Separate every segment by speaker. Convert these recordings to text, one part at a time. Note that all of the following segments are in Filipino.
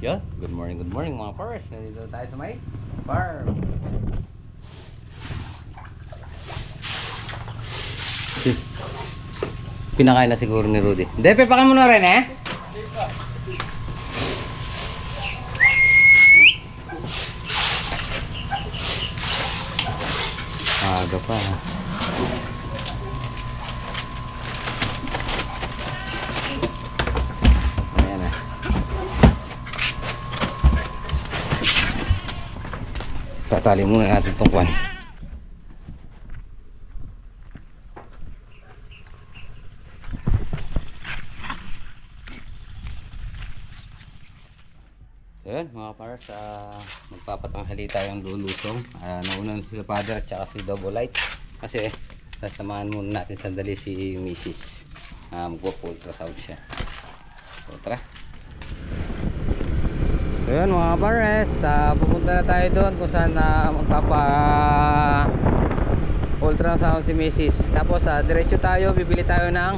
Speaker 1: Yan, good morning mga pars. Nandito tayo sa may farm. Pinakain na siguro ni Rudy. Hindi, pepakan mo na rin eh. Aga pa ha. Ayan eh. Tatali muna natin itong kwan. Ayan mga pars, magpapatanghali tayong lulusong. Nauna si Father at saka si Double Light. Kasi sasamahan muna natin sandali si Mrs. Magpo-ultrasound siya. So tara. Ayan mga pars, pupunta na tayo doon kung saan magpapa-ultrasound si Mrs. Tapos diretso tayo, bibili tayo ng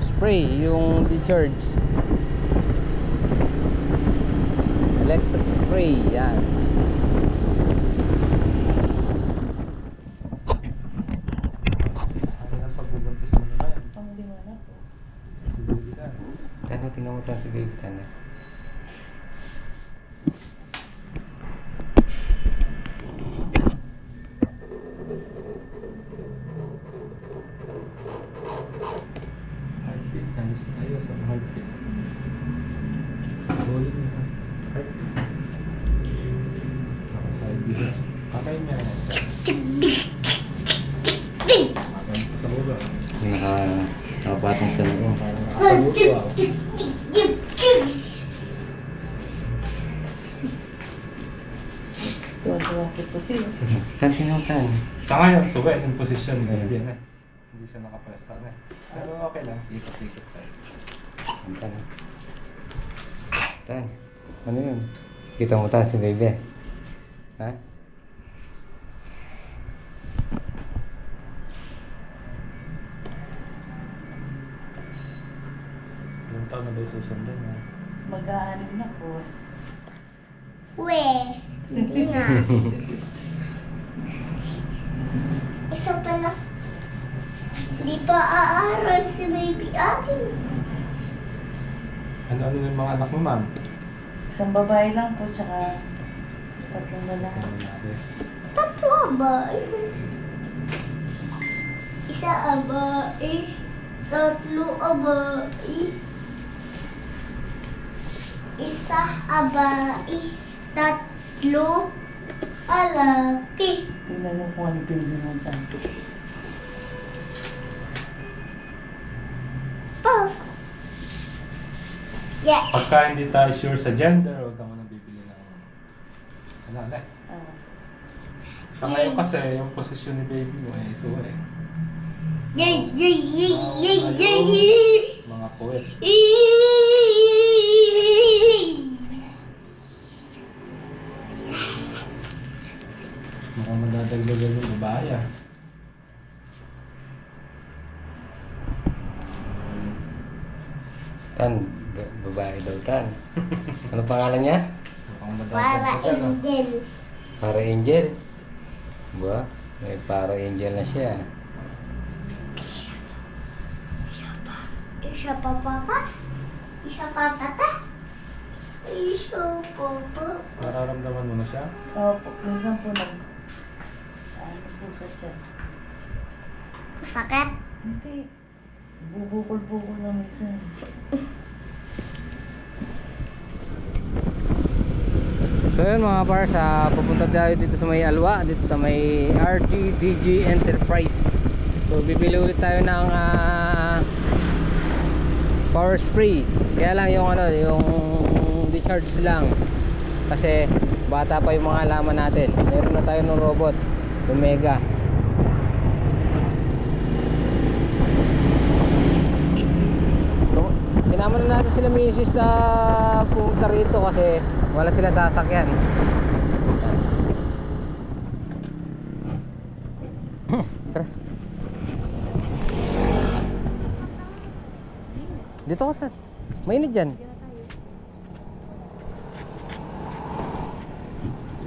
Speaker 1: spray, yung recharge. Electric spray, yan.
Speaker 2: Ano lang pagbubuntis mo na yan?
Speaker 3: Panglima na po.
Speaker 2: Siguro ka.
Speaker 1: Tingnan mo tayo si baby, Tana.
Speaker 2: Heartbeat, ayos ang heartbeat. Ulit mo na. Heartbeat. Nakaside dito. Kakay niya. Kakay sa ulo.
Speaker 1: Nakapatong sa noo.
Speaker 2: Parang nakasaluto ah.
Speaker 3: Tuwa-tuwa ko siya.
Speaker 1: Tingnan mo tayo.
Speaker 2: Sa ngayon, suga yung posisyon ni baby na. Hindi siya nakapwesto na. Pero okay lang, ikot-ikot tayo.
Speaker 1: Tan. Tan. Ano yun? Kita mo tan si baby. Ha?
Speaker 2: Ilang taon na ba yung susundan niya?
Speaker 3: Mag-aanim na po.
Speaker 4: We, hindi nga. Isa pa lang. Hindi pa aaral si baby atin.
Speaker 2: Ano yung mga anak mo, ma'am?
Speaker 3: Isang babae lang po, tsaka tatlong lalaki.
Speaker 2: Ano natin?
Speaker 4: Tatlo ba? Isa abae. Tatlo abae. Isa abae. Tatlo alaki.
Speaker 3: Tingnan mo kung ano baby mo tanto.
Speaker 4: Pasok. Yeah.
Speaker 2: Pagka hindi tayo sure sa gender, huwag ka muna bibili ng ano.
Speaker 3: Ah,
Speaker 2: Sa ngayon kasi, yung posisyon ni baby mo ay isuwa eh.
Speaker 4: Yay, yay, yay, yay, yay, yay.
Speaker 2: Mga kuwet. Mga madadagdagan yung babae ah.
Speaker 1: Tan, babae daw tan. Ano pangalan niya?
Speaker 2: Mukhang
Speaker 4: Para
Speaker 2: madadagdagan ah.
Speaker 4: angel.
Speaker 1: Para Angel. Ba? May para Angel na siya.
Speaker 4: Isa pa papa. Isa pa tata. Isa pa papa.
Speaker 2: Nararamdaman mo na siya?
Speaker 3: opo, minsan po ano po sa siya.
Speaker 4: Sakit.
Speaker 3: Hindi. Bubukol-bukol lang minsan.
Speaker 1: So yun mga pars, pupunta tayo dito sa may Alwa, dito sa may RGDG Enterprise. So bibili ulit tayo ng power spray. Kaya lang yung yung recharge lang. Kasi bata pa yung mga halaman natin. Meron na tayo ng robot, yung Mega. So, sinama na natin sila misis sa pumunta rito kasi wala sila sasakyan. Tara. Dito ka, Tan. Mainit dyan.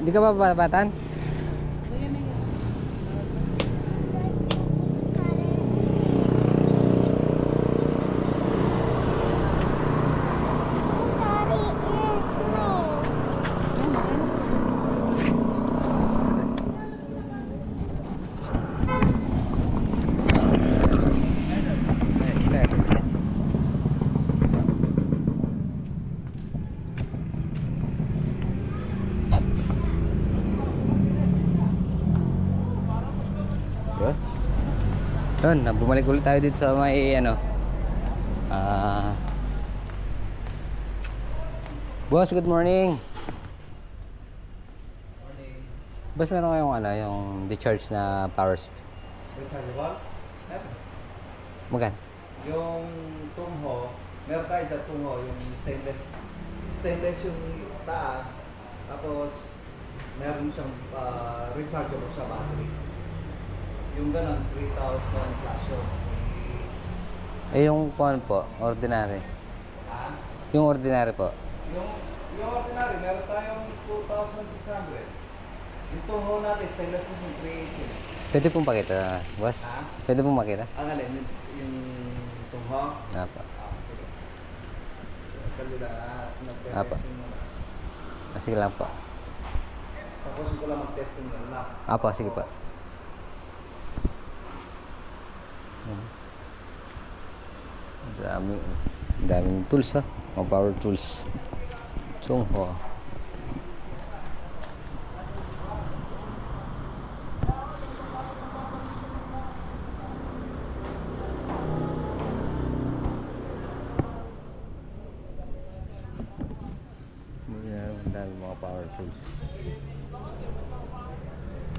Speaker 1: Hindi ka ba babatan?
Speaker 4: Sorry, is me.
Speaker 1: Yun. Yun, bumalik ulit tayo dito sa may ano. Boss, good morning. Boss, meron kayong ano, yung decharge na power speed.
Speaker 2: Rechargeable?
Speaker 1: Magkano?
Speaker 2: Yung tungho, meron tayo sa tungho, yung stainless. Stainless yung taas, tapos meron siyang rechargeable sa battery. Yung ganun, 3,000 plus yun.
Speaker 1: Eh, yung kuhan po, ordinary.
Speaker 2: Ha?
Speaker 1: Yung ordinary po.
Speaker 2: Yung ordinary, meron tayong 2,600. Yung tungho natin, stainless yung 380.
Speaker 1: Pwede pong pakita, boss?
Speaker 2: Ha?
Speaker 1: Pwede pong makita?
Speaker 2: Ang alin, yung tungho?
Speaker 1: Apa.
Speaker 2: Sige. Kalila,
Speaker 1: Apa.
Speaker 2: nag-testing mo na.
Speaker 1: Sige lang po.
Speaker 2: Tapos ko lang mag-testing yun lang.
Speaker 1: Apa, sige po. Daming tools ha. Mga power tools. Tungho. Daming mga power tools.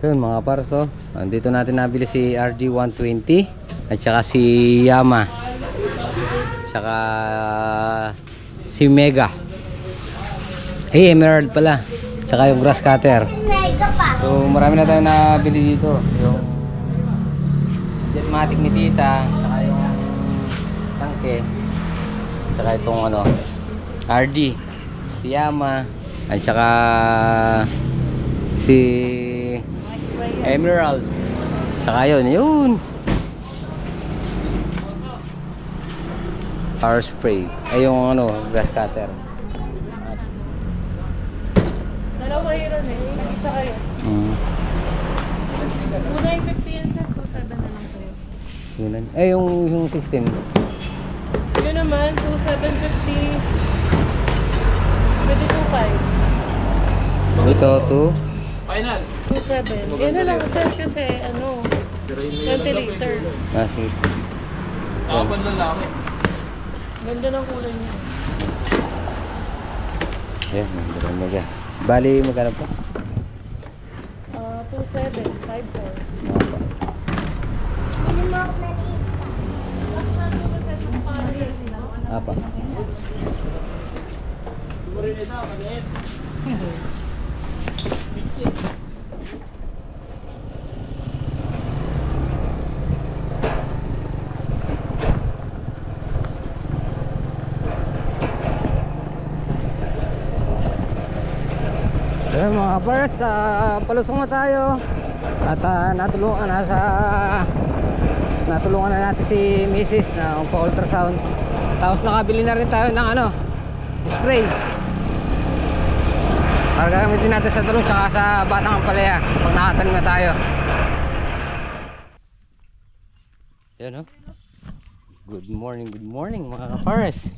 Speaker 1: Yun mga pars, oh. Dito natin nabili si RD120 at saka si Yama. Tsaka si Mega. Emerald pala. Tsaka yung grass cutter.
Speaker 4: Mega pa.
Speaker 1: So marami na tayong nabili dito. Yung Jetmatic ni Tita, tsaka yung tangke. Tsaka itong ano, RD, si Yama, at saka si Emerald. Saka yun. Power spray. Ay yung ano, grass cutter.
Speaker 5: Dalawa yun eh. Nag-isa kayo. 2,950 yan sir. 2,700 na lang sa'yo.
Speaker 1: Yun. Eh yung 16.
Speaker 5: Yun naman, 2,750. Pwede 2,500.
Speaker 1: Ito,
Speaker 5: 2,700. Yan na lang sir kasi ano, 20 liters.
Speaker 1: sige.
Speaker 2: Nakapan lalaki.
Speaker 5: Ganda ng kulay niya.
Speaker 1: Ayan, mega. Bali, magkano po?
Speaker 5: 2,700. 5,400.
Speaker 4: Hindi mo ako maliit.
Speaker 1: Apa. Ayan mga pars, palusong na tayo. At natulungan na natin si Mrs. na magpa-ultrasounds. Tapos nakabili na rin tayo ng ano, spray para gagamitin natin sa tulong tsaka sa batang ampalaya pag nakatanim na tayo. Yan, oh. Good morning mga kapares.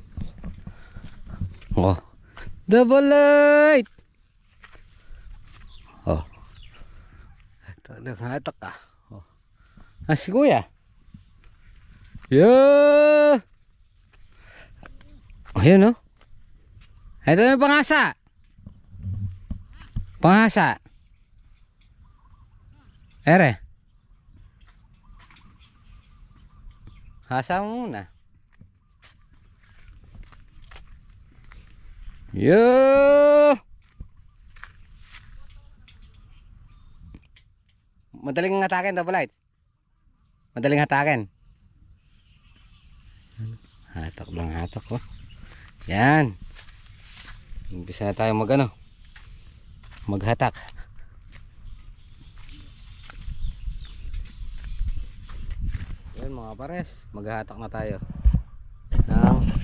Speaker 1: Oh, double light. Oh, talagang hatak ka. Oh, si kuya. Yo, ayun, oh. Ito yung pangasa. Ere, hasa mo muna. Yo, madaling hatakin, double lights. Madaling hatakin. Hatak lang, hatak, oh. Yan. Umpisa na tayo maghatak. Ayun mga pares, maghahatak na tayo ng tawag na.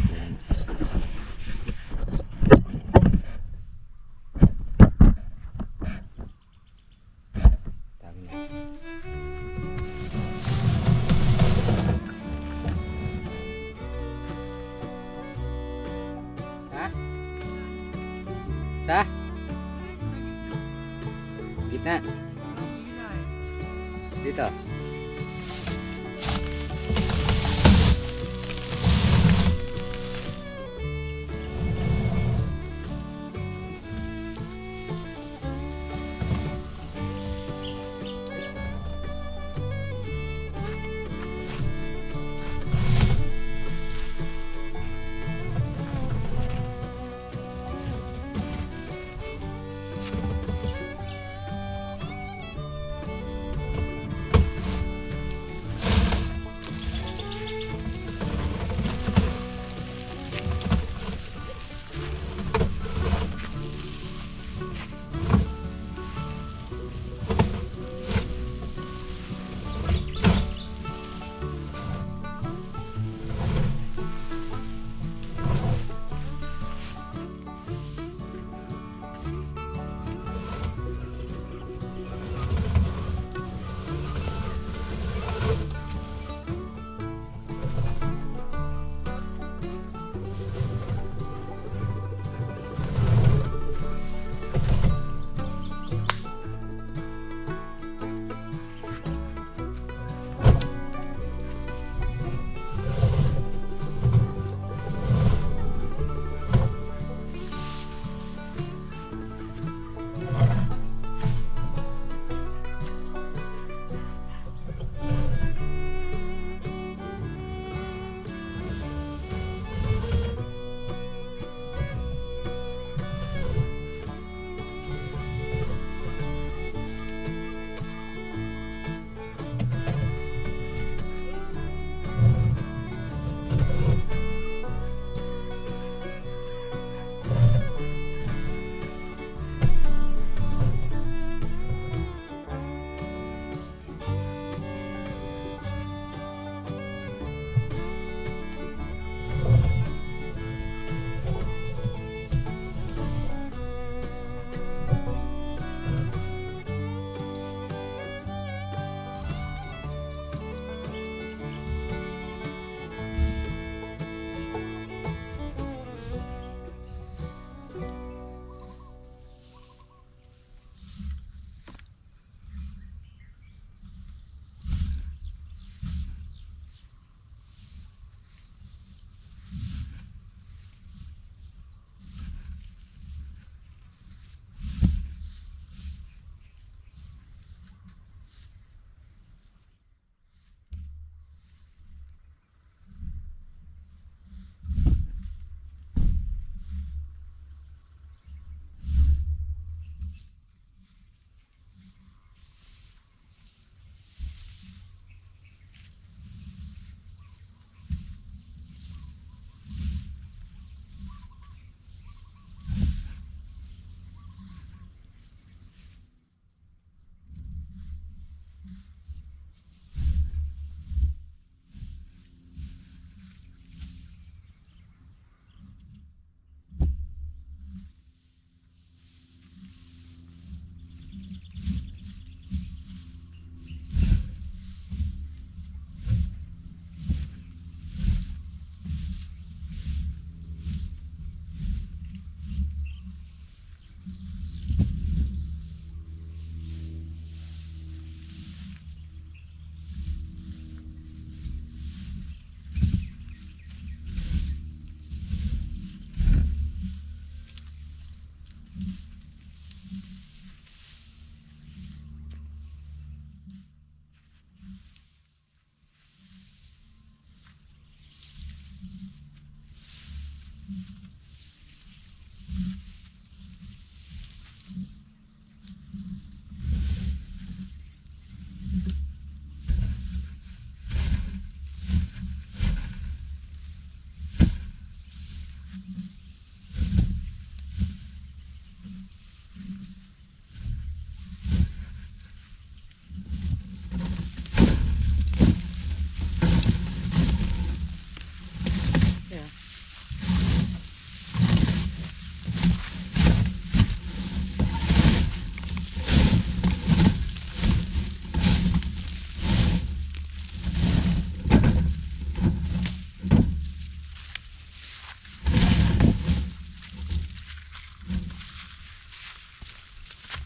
Speaker 1: Ha? Sa? Gitna. Dito.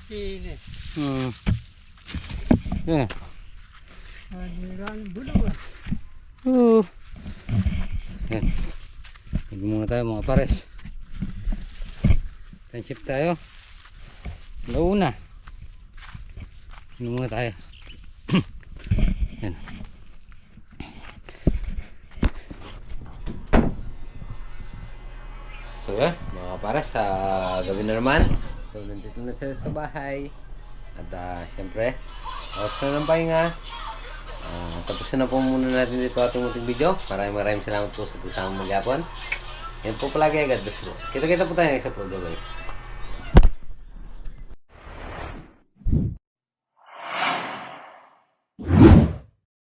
Speaker 1: Hmm. Yan. Yan. Hindi muna tayo mga pares. Friendship tayo. Launa. Hindi muna tayo. Yan. So yan, mga pares, gabi na naman. So nandito na sila sa bahay. At syempre, oras na ng pahinga. Tapos na po muna natin dito ating munting video. Maraming salamat po sa pagsama maghapon. Yan po palagi agad. Kita-kita po tayo ng isa po. Bye.